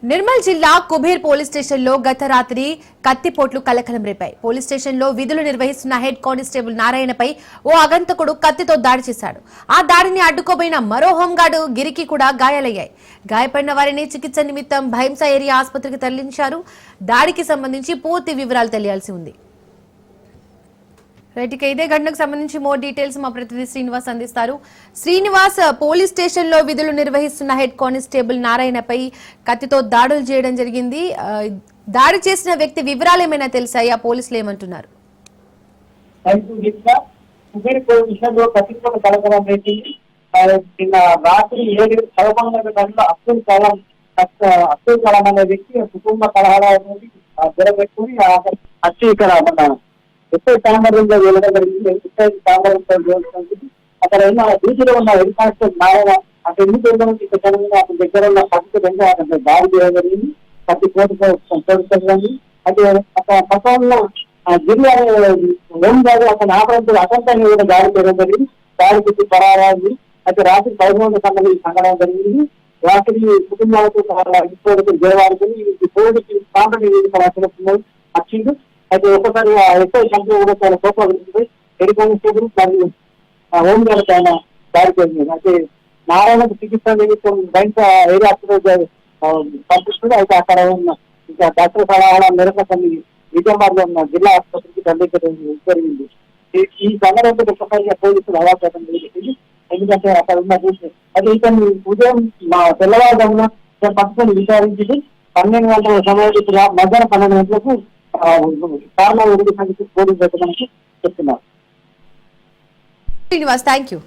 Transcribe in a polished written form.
నిర్మల్ జిల్లా Kuber police station లో గత రాత్రి కత్తిపోట్లు కలకలం రేపాయి. పోలీస్ స్టేషన్ లో విధులు నిర్వహిస్తున్న హెడ్ కానిస్టేబుల్ నారాయణపై ఓ ఆగంతకుడు కత్తితో దాడి చేశాడు. ఆ దాడిని అడ్డుకోబోయిన మరో హోంగార్డు గిరికి కూడా గాయాలయ్యాయి. గాయపడిన వారిని చికిత్స నిమిత్తం భైంసా ఏరియా ఆసుపత్రికి తరలించారు. దాడికి సంబంధించి పూర్తి వివరాలు తెలియాల్సి ఉంది. రైట్, ఇదే ఘటనకు సంబంధించి మోర్ డీటెయిల్స్ మా ప్రతినిధి శ్రీనివాస్ అందిస్తారు. శ్రీనివాస్, పోలీస్ స్టేషన్ లో విధులు నిర్వహిస్తున్న హెడ్ కానిస్టేబుల్ నారాయణపై కత్తితో దాడులు చేయడం జరిగింది. దాడి చేసిన వ్యక్తి వివరాలు ఏమైనా తెలిసాయా? పోలీసులు ఏమంటున్నారు? రాత్రి 7 అబ్దుల్ కలాం అనే వ్యక్తి కుటుంబ కలహాలు జరగబెట్టుకుని ఇక్కడ ఎస్ఐ సామర్థ్యంలో వెళ్ళడం జరిగింది. ఎస్ఐ సామర్థ్యంలో అక్కడ ఉన్న డ్యూటీలో ఉన్న హెడ్ కానిస్టేబుల్ నారాయణ అక్కడ ఎన్ని రోజుల నుంచి ఇక్కడ అతని దగ్గర ఉన్న పద్ధతి అతను దాడి చేయడం జరిగింది. ప్రతి కోర్టు అయితే పట్టణంలో జిల్లా హోం గార్డు అతని ఆపరేషన్ అతనిపైన కూడా దాడి చేయడం జరిగింది. దాడి పెట్టి పరారాజు అయితే రాత్రి 11 గంటలకు సంఘటన జరిగింది. రాత్రి కుటుంబాలతో దేవాలకి కోవిడ్కి కాంట్రాక్ట్ వచ్చింది. అయితే ఒకసారి ఎస్ఐ కంపెనీ కూడా చాలా కోపం హెడ్ కానిస్టేబుల్ మరియు హోం గార్డ్ ఆయన దాడి చేసింది. అయితే నారాయణకు చికిత్స నిమిత్తం బయట ఏరియా హాస్పిటల్ పంపిస్తుంది. అయితే అక్కడ ఉన్న ఇంకా డాక్టర్ సలహా మేరకు కొన్ని నిజామాబాద్ లో ఉన్న జిల్లా ఆసుపత్రికి తరలించడం జరిగింది. ఈ సంఘటనతో ఒక్కసారిగా పోలీసులు అవార్డు జరిగింది. ఎందుకంటే అక్కడ ఉన్న చూసి అయితే ఇతను ఉదయం తెల్లవారుజామున పట్టుకొని విచారించింది. 12 గంటల సమయం ఇప్పుడు మధ్యాహ్నం 12 గంటలకు కారణం పోలీసు చెప్తున్నారు. Srinivas, thank you.